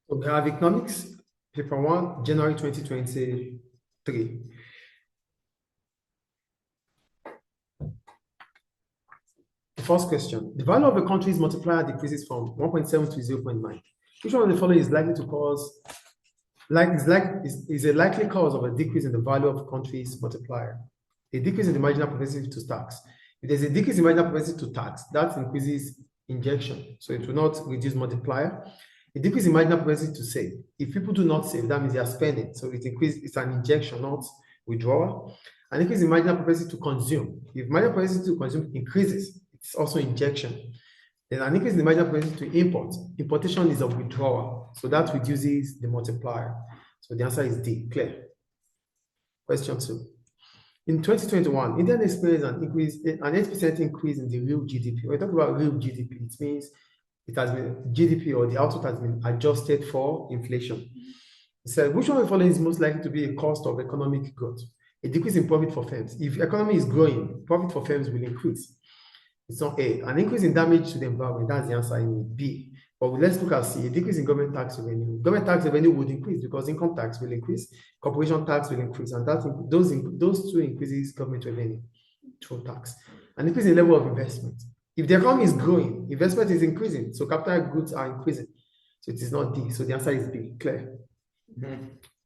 So we have economics, paper 1, January 2023. The first question, the value of a country's multiplier decreases from 1.7 to 0.9. Which one of the following is likely to cause, is a likely cause of a decrease in the value of a country's multiplier? A decrease in the marginal propensity to tax. If there's a decrease in marginal propensity to tax, that increases injection, so it will not reduce multiplier. A decrease in marginal propensity to save. If people do not save, that means they are spending, so it's an injection, not withdrawal. An increase in marginal propensity to consume. If marginal propensity to consume increases, it's also injection. Then an increase in the marginal propensity to import. Importation is a withdrawal, so that reduces the multiplier. So the answer is D, clear. Question 2. In 2021, India experienced an 8% increase in the real GDP. When we talk about real GDP, it means it has been GDP, or the output has been adjusted for inflation. It said, which one of the following is most likely to be a cost of economic growth? A decrease in profit for firms. If economy is growing, profit for firms will increase. It's not A. An increase in damage to the environment. That's the answer in B. But let's look at C. A decrease in government tax revenue. Government tax revenue would increase because income tax will increase, corporation tax will increase, and those two increases government revenue through tax. An increase in level of investment. If the economy is growing, investment is increasing, so capital goods are increasing. So it is not D. So the answer is B. Clear?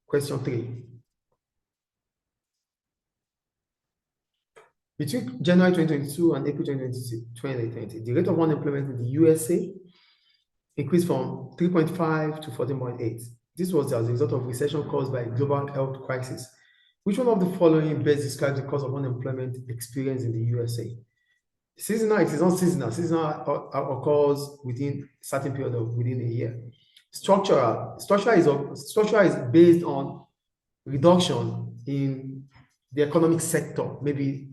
Question 3. Between January 2022 and April 2020, the rate of unemployment in the USA increased from 3.5 to 14.8. This was as a result of recession caused by a global health crisis. Which one of the following best describes the cause of unemployment experienced in the USA? Seasonal, it is not seasonal. Seasonal occurs within a certain period of within a year. Structural is based on reduction in the economic sector. Maybe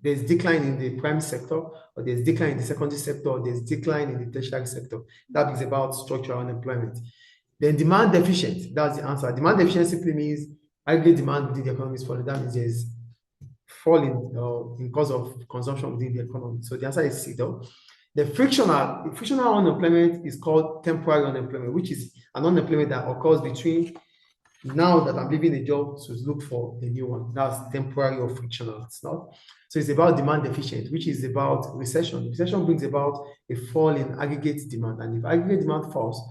there's decline in the prime sector, or there's decline in the secondary sector, or there's decline in the tertiary sector. That is about structural unemployment. Then demand deficient, that's the answer. Demand deficient simply means aggregate demand within the economy is falling. That means there's falling in cause of consumption within the economy. So the answer is C though. The frictional unemployment is called temporary unemployment, which is an unemployment that occurs between now that I'm leaving a job to look for a new one. That's temporary or frictional. It's not. So it's about demand deficient, which is about recession. Recession brings about a fall in aggregate demand. And if aggregate demand falls,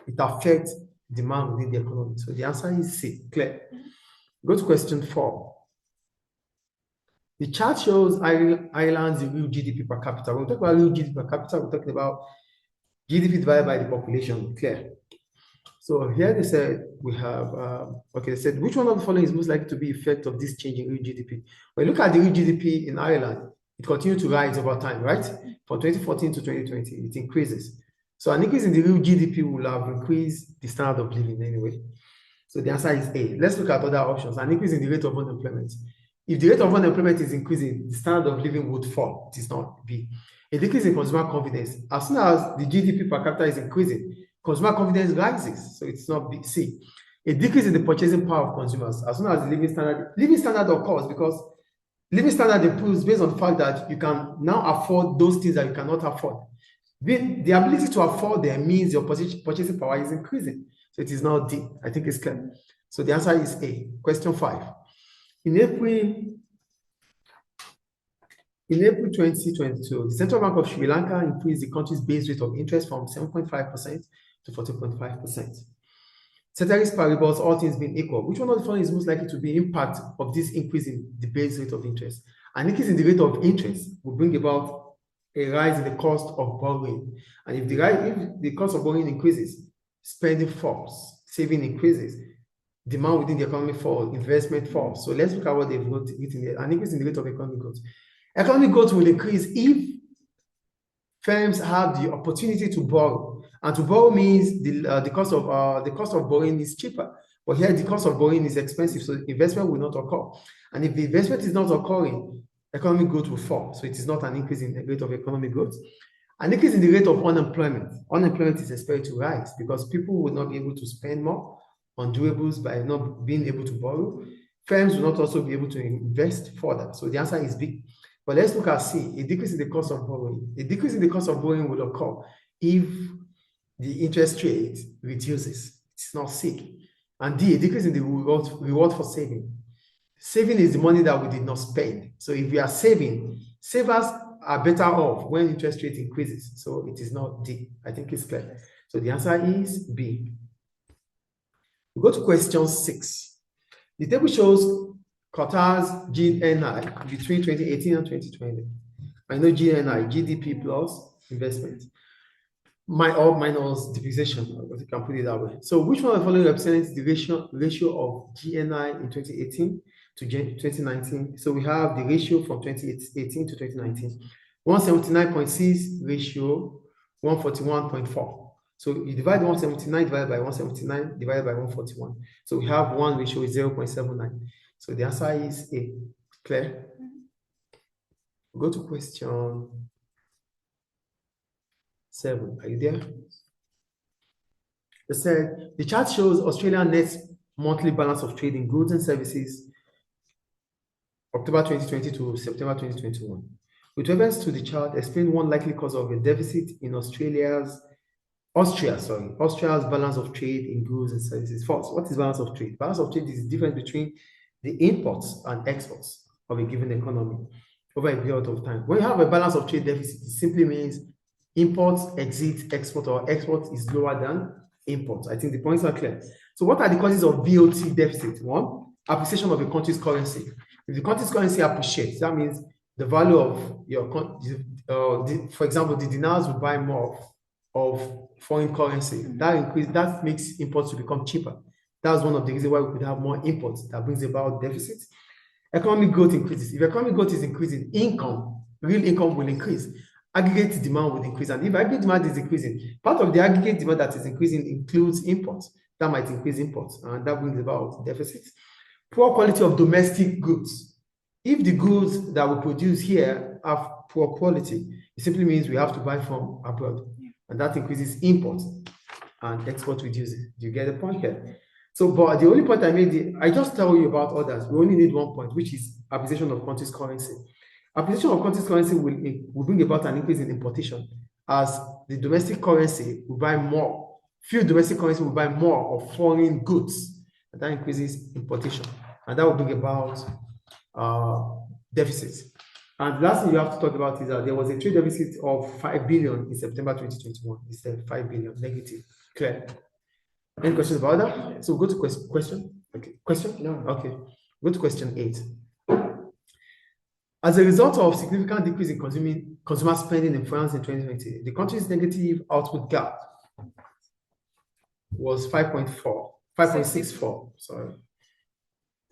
it affects demand within the economy. So the answer is C. Clear? Go to question 4. The chart shows Ireland's real GDP per capita. When we talk about real GDP per capita, we're talking about GDP divided by the population. Clear? So here they said we have, they said, which one of the following is most likely to be effect of this change in real GDP? When you look at the real GDP in Ireland, it continued to rise over time, right? From 2014 to 2020, it increases. So an increase in the real GDP will have increased the standard of living anyway. So the answer is A. Let's look at other options. An increase in the rate of unemployment. If the rate of unemployment is increasing, the standard of living would fall. It is not B. A decrease in consumer confidence. As soon as the GDP per capita is increasing, consumer confidence rises, so it's not B. C. A decrease in the purchasing power of consumers. As soon as the living standard occurs, because living standard improves based on the fact that you can now afford those things that you cannot afford. The ability to afford them means your purchasing power is increasing. So it is not D. I think it's clear. So the answer is A. Question 5. In April 2022, the Central Bank of Sri Lanka increased the country's base rate of interest from 7.5% to 14.5%. Ceteris paribus, all things being equal, which one of the following is most likely to be impact of this increase in the base rate of interest? An increase in the rate of interest will bring about a rise in the cost of borrowing. And if the cost of borrowing increases, spending falls, saving increases, demand within the economy falls, investment falls. So let's look at what they've written here. An increase in the rate of economic growth. Economic growth will increase if firms have the opportunity to borrow. And to borrow means the cost of borrowing is cheaper. But here the cost of borrowing is expensive, so investment will not occur. And if the investment is not occurring, economic growth will fall. So it is not an increase in the rate of economic growth. An increase in the rate of unemployment. Unemployment is expected to rise because people will not be able to spend more on durables by not being able to borrow. Firms will not also be able to invest further. So the answer is B. But let's look at C, a decrease in the cost of borrowing. A decrease in the cost of borrowing will occur if the interest rate reduces. It's not sick. And D, a decrease in the reward for saving. Saving is the money that we did not spend. So if we are saving, savers are better off when interest rate increases. So it is not D. I think it's clear. So the answer is B. We go to question 6. The table shows Qatar's GNI between 2018 and 2020. I know GNI, GDP plus investment, minus depreciation, you can put it that way. So which one of the following represents the ratio of GNI in 2018 to 2019? So we have the ratio from 2018 to 2019. 179.6 ratio 141.4. So you divide 179 divided by 179 divided by 141. So we have one ratio is 0.79. So the answer is A. Clear? Go to question 7. Are you there? It said the chart shows Australian net monthly balance of trade in goods and services October 2020 to September 2021. With reference to the chart, explain one likely cause of a deficit in Austria's balance of trade in goods and services. First, what is balance of trade? Balance of trade is the difference between the imports and exports of a given economy over a period of time. When you have a balance of trade deficit, it simply means imports exceed export, or export is lower than imports. I think the points are clear. So what are the causes of BOT deficit? One, appreciation of a country's currency. If the country's currency appreciates, that means the value of your, for example, the dinars will buy more of foreign currency. That makes imports to become cheaper. That's one of the reasons why we could have more imports. That brings about deficits. Economic growth increases. If economic growth is increasing, real income will increase. Aggregate demand will increase. And if aggregate demand is increasing, part of the aggregate demand that is increasing includes imports. That might increase imports, and that brings about deficits. Poor quality of domestic goods. If the goods that we produce here have poor quality, it simply means we have to buy from abroad. And that increases imports and export reduces. Do you get the point here? So, but the only point I made, I just tell you about others. We only need one point, which is appreciation of country's currency. Appreciation of country's currency will bring about an increase in importation, as the domestic currency will buy more. Few domestic currency will buy more of foreign goods, and that increases importation, and that will bring about deficits. And the last thing you have to talk about is that there was a trade deficit of 5 billion in September 2021. It's 5 billion negative. Clear? Any questions about that? So go to question. Okay. Question? No. Okay. Go to question 8. As a result of significant decrease in consumer spending in France in 2020, the country's negative output gap was 5.64. Sorry.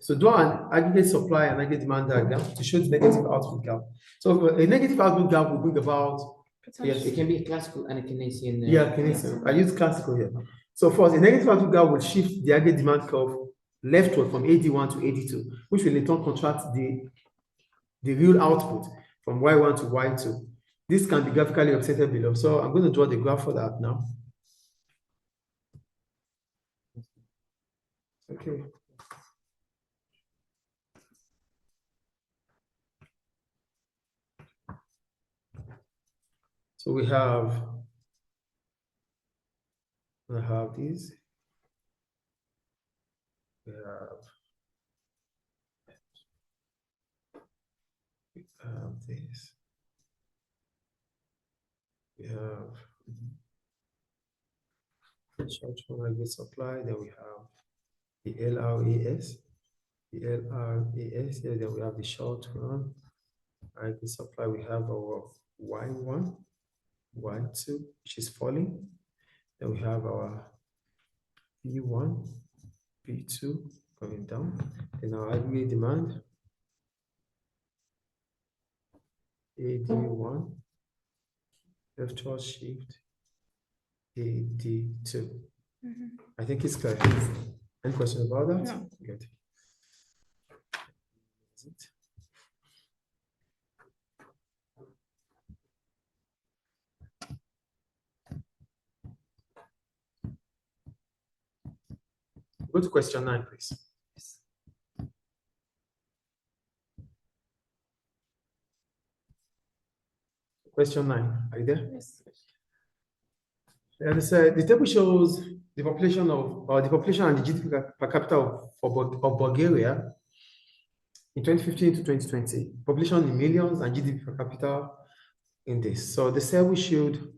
So do an aggregate supply and aggregate demand diagram to show the negative output gap. So a negative output gap will bring about. Yes, it can be classical and a Keynesian. Yeah, Keynesian. I use classical here. So first, a negative output gap will shift the aggregate demand curve leftward from AD1 to AD2, which will in turn contract the real output from Y1 to Y2. This can be graphically represented below. So I'm going to draw the graph for that now. Okay. So we have these. We have this. We have short-term aggregate supply. Then we have the LRAS. Here, then we have the short-term aggregate supply. We have our Y1, Y2, which is falling. Then we have our P1, P2 coming down. Then our aggregate demand, AD1, leftward shift, AD2. I think it's clear. Any question about that? No. Good. Go to question 9, please. Question 9. Are you there? Yes. And the table shows the population and the GDP per capita of Bulgaria in 2015 to 2020. Population in millions and GDP per capita in this. So the cell we should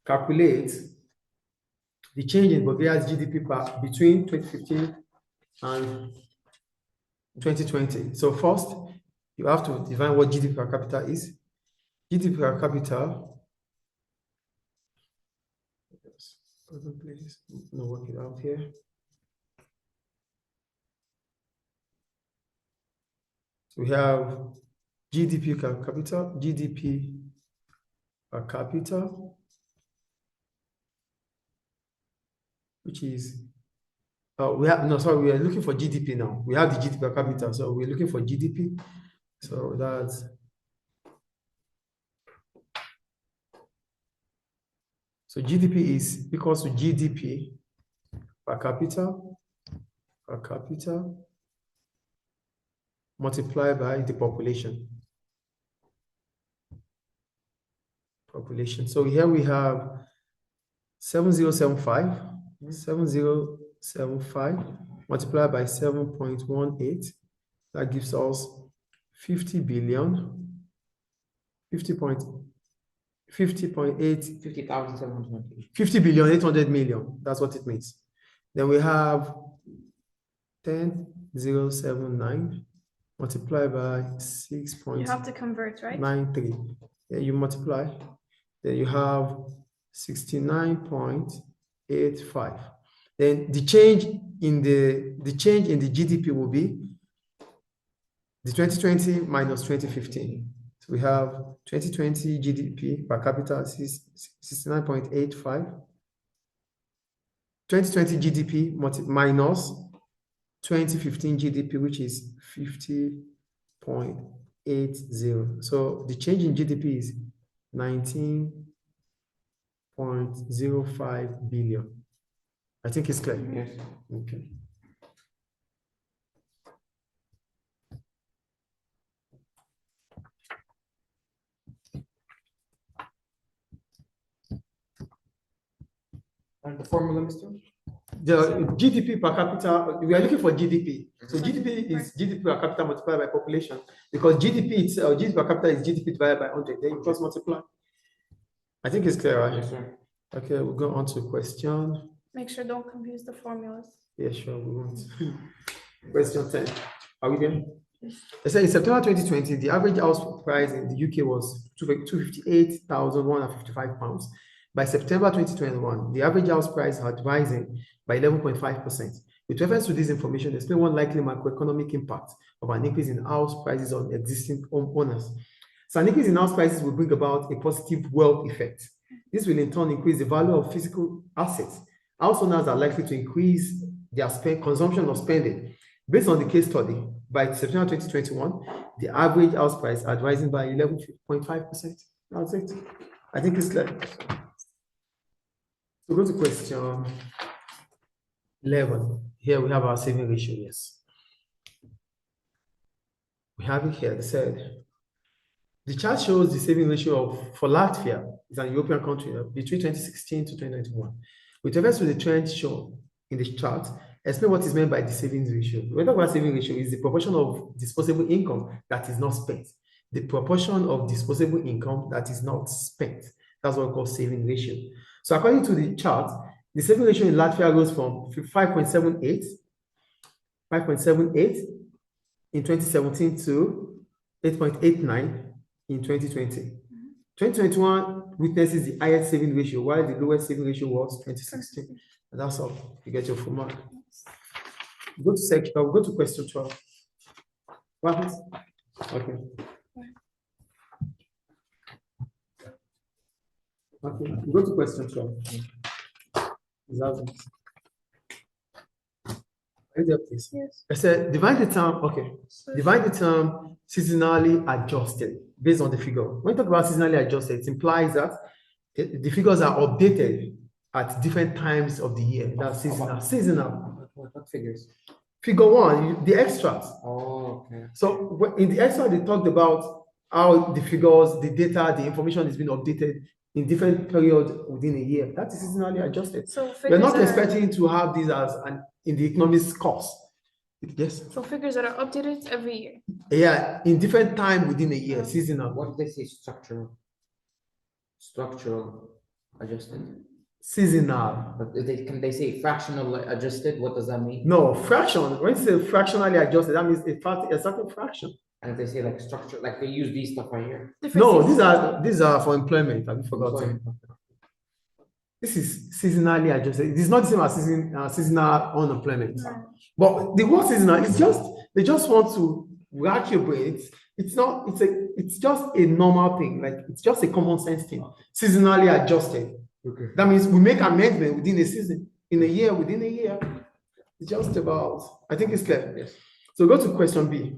calculate the change in Bulgaria's GDP between 2015 and 2020. So first, you have to define what GDP per capita is. GDP per capita, please, no, work it out here. So we have GDP per capita, which is, we are looking for GDP now. We have the GDP per capita, so we're looking for GDP. So that's GDP is equals to GDP per capita multiplied by the population. So here we have 7075 multiplied by 7.18. That gives us 50 billion, 50 billion 800 million. That's what it means. Then we have 10,079 multiplied by 6. You have to convert, right? 93. Then you multiply. Then you have 69.85. Then the change in the GDP will be the 2020 minus 2015. So we have 2020 GDP per capita is 69.85. 2020 GDP minus 2015 GDP, which is 50.80. So the change in GDP is 19.05 billion. I think it's clear. Yes. Okay. And the formula, Mr.? The GDP per capita, we are looking for GDP. So GDP is GDP per capita multiplied by population, because GDP itself, GDP per capita is GDP divided by 100. Then you cross multiply. I think it's clear, right? Yes, sir. Okay, we'll go on to question. Make sure don't confuse the formulas. Yeah, sure, we won't. Question 10. Are we there? They say in September 2020, the average house price in the UK was £258,155. By September 2021, the average house price had risen by 11.5%. With reference to this information, explain one likely macroeconomic impact of an increase in house prices on existing homeowners. So an increase in house prices will bring about a positive wealth effect. This will in turn increase the value of physical assets. House owners are likely to increase their consumption or spending. Based on the case study, by September 2021, the average house price had risen by 11.5%. That's it. I think it's clear. So go to question 11. Here we have our saving ratio, yes. We have it here. It said, the chart shows the saving ratio for Latvia, is an European country, between 2016 to 2021. With reference to the trend shown in the chart, explain what is meant by the savings ratio. When we talk about saving ratio, is the proportion of disposable income that is not spent. The proportion of disposable income that is not spent. That's what we call saving ratio. So according to the chart, the saving ratio in Latvia goes from 5.78 in 2017 to 8.89 in 2020. 2021 witnesses the highest saving ratio, while the lowest saving ratio was 2016. And that's all. You get your full mark. Go to question 12. What happens? Okay. Okay, go to question 12. Right there, please. Yes. I said divide the term, divide the term seasonally adjusted based on the figure. When we talk about seasonally adjusted, it implies that the figures are updated at different times of the year. That's seasonal. What figures? Figure 1, the extract. Oh, okay. So in the extract, they talked about how the figures, the data, the information is being updated in different periods within a year. That is seasonally adjusted. So We're figures not that are, expecting to have this as in the economics course. Yes. so figures that are updated every year. Yeah, in different time within a year, seasonal. What do they say structural? Structural adjusted. Seasonal. But can they say fractional adjusted? What does that mean? No, fraction. When you say fractionally adjusted, that means a certain fraction. And if they say like structure, like they use these stuff right here. Different No, seasons. these are for employment. Have you forgotten? This is seasonally adjusted. It is not the same as seasonal unemployment. Right. But the word seasonal is just they just want to rack your brain. It's not. It's just a normal thing. Like it's just a common sense thing. Seasonally adjusted. Okay. That means we make amendment within a season, in a year, within a year. It's just about. I think it's clear. Yes. So go to question B.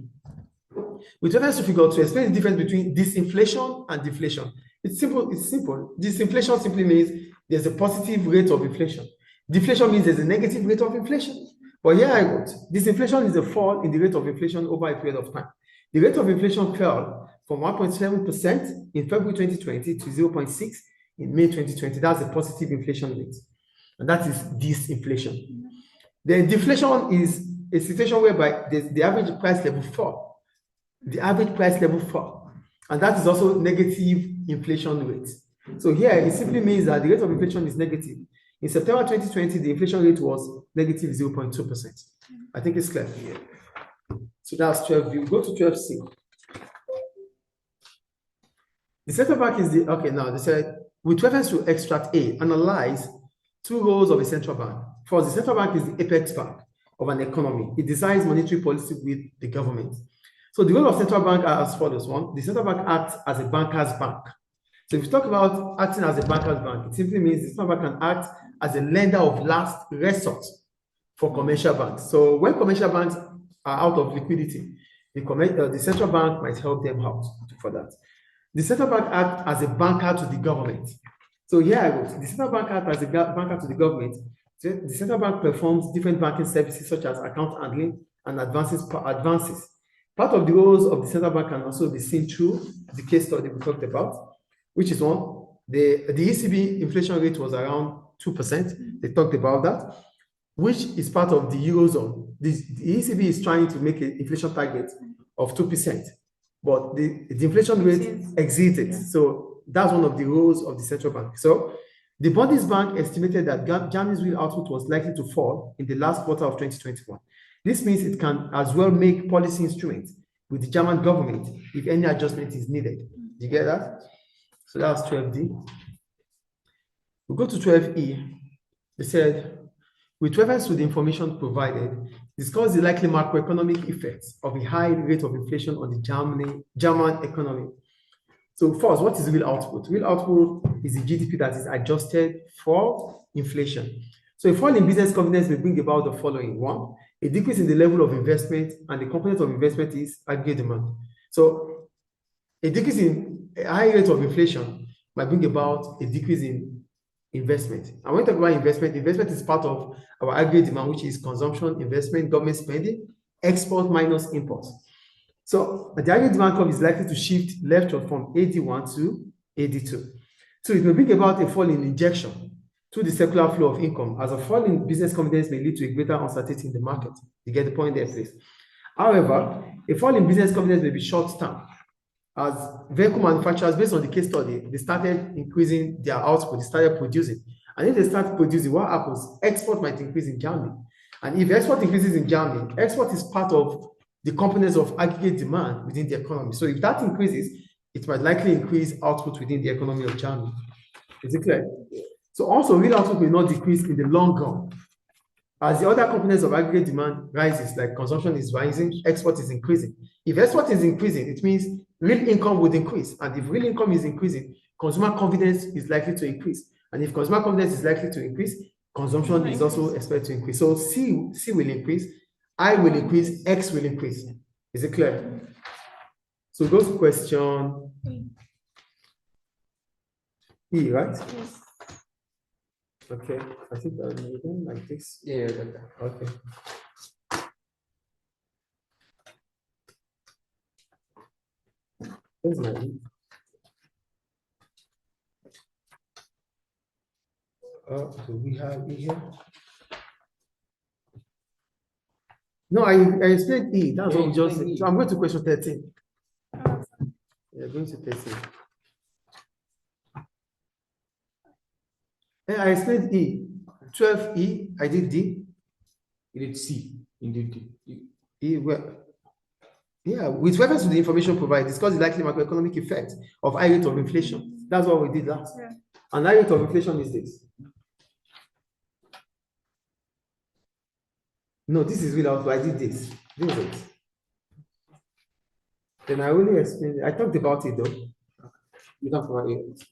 With reference to figure to explain the difference between disinflation and deflation. It's simple. It's simple. Disinflation simply means there's a positive rate of inflation. Deflation means there's a negative rate of inflation. But here I got disinflation is a fall in the rate of inflation over a period of time. The rate of inflation fell from 1.7% in February 2020 to 0.6 in May 2020. That's a positive inflation rate. And that is disinflation. Then deflation is a situation whereby the average price level fall. The average price level fall. And that is also negative inflation rate. So here it simply means that the rate of inflation is negative. In September 2020, the inflation rate was negative 0.2%. I think it's clear. So that's 12. You go to 12C. The central bank is now they said, with reference to extract A, analyze two roles of a central bank. First, the central bank is the apex bank of an economy. It decides monetary policy with the government. So the role of central bank are as follows. One, the central bank acts as a banker's bank. So if you talk about acting as a banker's bank, it simply means the central bank can act as a lender of last resort for commercial banks. So when commercial banks are out of liquidity, the central bank might help them out for that. The central bank acts as a banker to the government. So here I go. The central bank acts as a banker to the government. The central bank performs different banking services such as account handling and advances. Part of the roles of the central bank can also be seen through the case study we talked about, which is one. The ECB inflation rate was around 2%. They talked about that, which is part of the Eurozone. The ECB is trying to make an inflation target of 2%, but the inflation rate exceeds it. So that's one of the roles of the central bank. So the Bundesbank estimated that Germany's real output was likely to fall in the last quarter of 2021. This means it can as well make policy instruments with the German government if any adjustment is needed. Do you get that? So that's 12D. We go to 12E. They said, with reference to the information provided, discuss the likely macroeconomic effects of a high rate of inflation on the German economy. So first, what is real output? Real output is the GDP that is adjusted for inflation. So a fall in business confidence may bring about the following. One, a decrease in the level of investment, and the component of investment is aggregate demand. So a decrease in a high rate of inflation might bring about a decrease in investment. And when we talk about investment, investment is part of our aggregate demand, which is consumption, investment, government spending, export minus imports. So the aggregate demand curve is likely to shift left from AD1 to AD2. So it may bring about a fall in injection to the circular flow of income, as a fall in business confidence may lead to a greater uncertainty in the market. You get the point there, please. However, a fall in business confidence may be short-term, as vehicle manufacturers, based on the case study, they started increasing their output, they started producing. And if they start producing, what happens? Export might increase in Germany. And if export increases in Germany, export is part of the components of aggregate demand within the economy. So if that increases, it might likely increase output within the economy of Germany. Is it clear? So also, real output may not decrease in the long run. As the other components of aggregate demand rises, like consumption is rising, export is increasing. If export is increasing, it means real income would increase. And if real income is increasing, consumer confidence is likely to increase. And if consumer confidence is likely to increase, consumption is also expected to increase. So C will increase, I will increase, X will increase. Is it clear? So go to question E, right? Yes. Okay, I think I'll do them like this. Yeah, like that. Okay. Where's my E? Do we have E here? No, I explained E. That's Yeah, what we you just explained said. E. So I'm going to question 13. Oh, Yeah, going to 13. Yeah, I explained E. 12E, I did D. You did C. You did D. E, well, yeah, with reference to the information provided, discuss the likely macroeconomic effect of high rate of inflation. That's what we did last. yeah. And high rate of inflation is this. No, this is without, I did this. This is it. Then I only explained it. I talked about it though. You talked about it.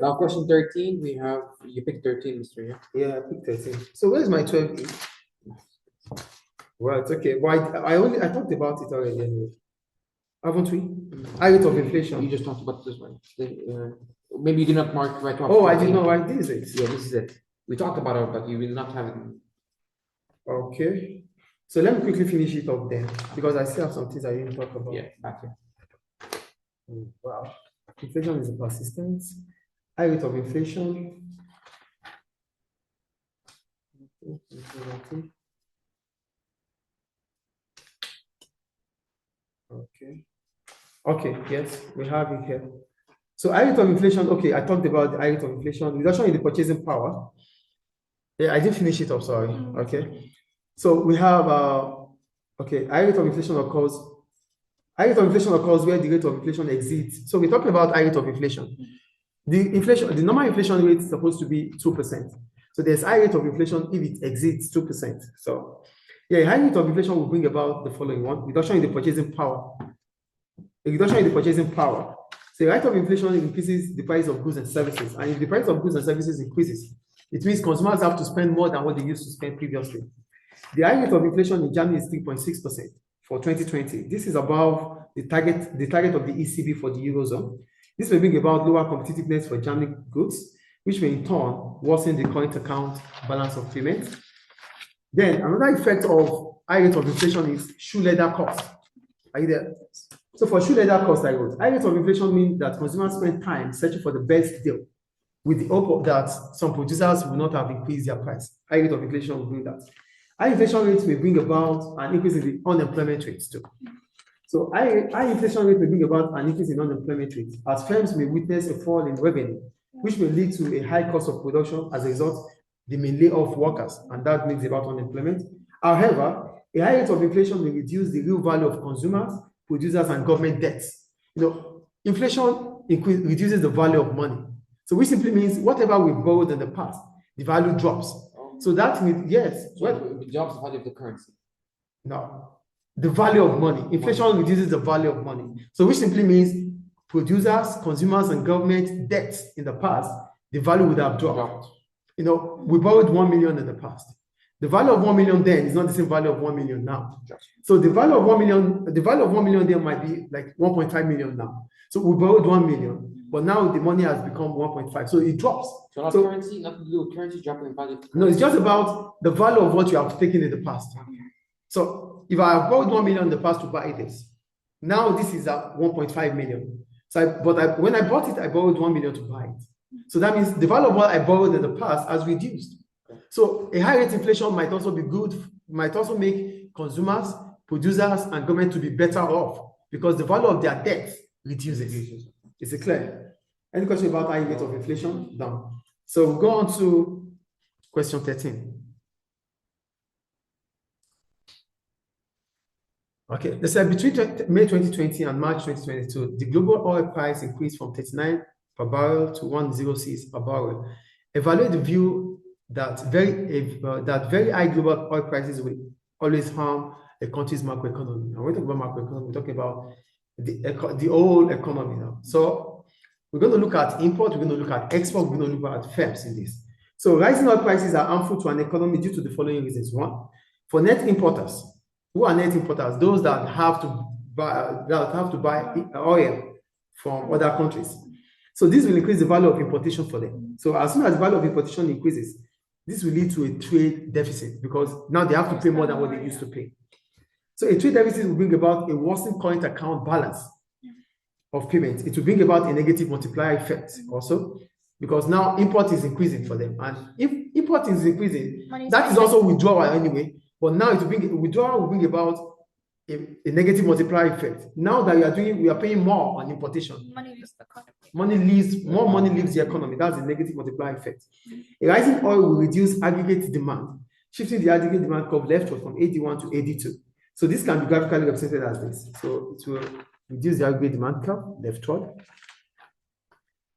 Now, question 13, we have, you picked 13, Mr. Yeah. Yeah, I picked 13. So where's my 12E? Right, okay. Well, I talked about it already anyway. Haven't we? High rate of inflation. You just talked about this one. Maybe you did not mark right off. Oh, I did not write this. Yeah, this is it. We talked about it, but you will not have it. Okay. So let me quickly finish it up then, because I still have some things I didn't talk about. Yeah, back here. Wow. Inflation is a persistence. High rate of inflation. Okay. Okay, yes, we have it here. So high rate of inflation, okay, I talked about the high rate of inflation, reduction in the purchasing power. Yeah, I didn't finish it up, sorry. Okay. So we have okay, high rate of inflation occurs. High rate of inflation occurs where the rate of inflation exceeds. So we're talking about high rate of inflation. The normal inflation rate is supposed to be 2%. So there's high rate of inflation if it exceeds 2%. So yeah, high rate of inflation will bring about the following one: reduction in the purchasing power. A reduction in the purchasing power. So the rate of inflation increases the price of goods and services. And if the price of goods and services increases, it means consumers have to spend more than what they used to spend previously. The high rate of inflation in Germany is 3.6% for 2020. This is above the target of the ECB for the Eurozone. This may bring about lower competitiveness for German goods, which may in turn worsen the current account balance of payments. Then another effect of high rate of inflation is shoe leather cost. Are you there? So for shoe leather cost, I wrote, high rate of inflation means that consumers spend time searching for the best deal with the hope that some producers will not have increased their price. High rate of inflation will bring that. High inflation rates may bring about an increase in the unemployment rates too. So high inflation rate may bring about an increase in unemployment rates as firms may witness a fall in revenue, which may lead to a high cost of production. As a result, they may lay off workers, and that brings about unemployment. However, a high rate of inflation may reduce the real value of consumers, producers, and government debts. Inflation reduces the value of money. So which simply means whatever we borrowed in the past, the value drops. So that means, yes. It drops the value of the currency. No. The value of money. Inflation reduces the value of money. So which simply means producers, consumers, and government debts in the past, the value would have dropped. We borrowed 1 million in the past. The value of 1 million then is not the same value of 1 million now. So the value of 1 million then might be like 1.5 million now. So we borrowed 1 million, but now the money has become 1.5. So it drops. So not currency, nothing to do with currency dropping in value. No, it's just about the value of what you have taken in the past. So if I have borrowed 1 million in the past to buy this, now this is at 1.5 million. So when I bought it, I borrowed 1 million to buy it. So that means the value of what I borrowed in the past has reduced. So a high rate inflation might also be good, might also make consumers, producers, and government to be better off because the value of their debt reduces. Is it clear? Any question about high rate of inflation? Done. So we'll go on to question 13. Okay, they said between May 2020 and March 2022, the global oil price increased from 39 per barrel to 106 per barrel. Evaluate the view that very high global oil prices will always harm a country's macroeconomy. And when we talk about macroeconomy, we're talking about the whole economy now. So we're going to look at import, we're going to look at export, we're going to look at firms in this. So rising oil prices are harmful to an economy due to the following reasons. One, for net importers. Who are net importers? Those that have to buy oil from other countries. So this will increase the value of importation for them. So as soon as the value of importation increases, this will lead to a trade deficit because now they have to pay more than what they used to pay. So a trade deficit will bring about a worsened current account balance of payments. It will bring about a negative multiplier effect also. because now import is increasing for them. And if import is increasing, Money that is also withdrawal anyway. But now it will bring withdrawal will bring about a negative multiplier effect. Now that we are paying more on importation. money leaves the economy. More money leaves the economy. That's the negative multiplier effect. A rising oil will reduce aggregate demand, shifting the aggregate demand curve leftward from AD1 to AD2. So this can be graphically represented as this. So it will reduce the aggregate demand curve leftward.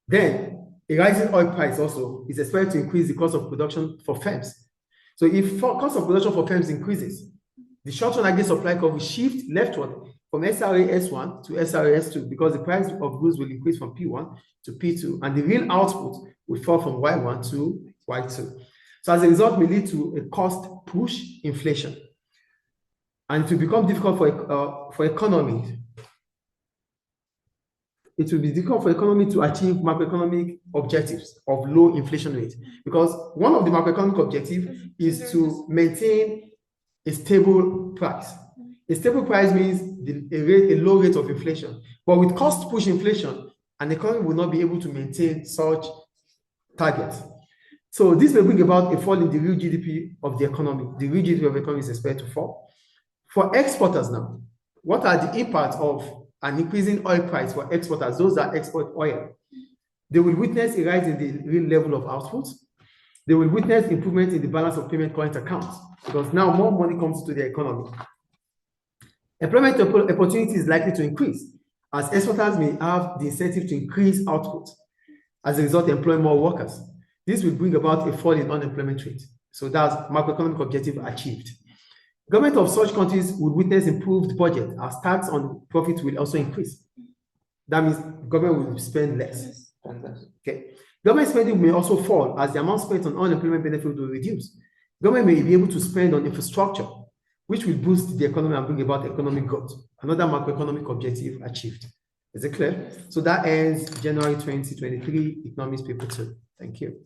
Then a rising oil price also is expected to increase the cost of production for firms. So if cost of production for firms increases, the short-run aggregate supply curve will shift leftward from SRA S1 to SRA S2 because the price of goods will increase from P1 to P2, and the real output will fall from Y1 to Y2. So as a result, may lead to a cost push inflation, and it will become difficult for economies. It will be difficult for economy to achieve macroeconomic objectives of low inflation rate, because one of the macroeconomic objectives is to maintain a stable price. A stable price means a low rate of inflation. But with cost push inflation, an economy will not be able to maintain such targets. So this will bring about a fall in the real GDP of the economy. The real GDP of the economy is expected to fall. For exporters now, what are the impacts of an increasing oil price for exporters, those that export oil? They will witness a rise in the real level of output. They will witness improvement in the balance of payment current accounts, because now more money comes to the economy. Employment opportunity is likely to increase, as exporters may have the incentive to increase output. As a result, employ more workers. This will bring about a fall in unemployment rate. So that's macroeconomic objective achieved. Government of such countries would witness improved budget, as tax on profit will also increase. That means government will spend less. Okay. Government spending may also fall, as the amount spent on unemployment benefit will reduce. Government may be able to spend on infrastructure, which will boost the economy and bring about economic growth. Another macroeconomic objective achieved. Is it clear? So that ends January 2023 Economics Paper 2. Thank you.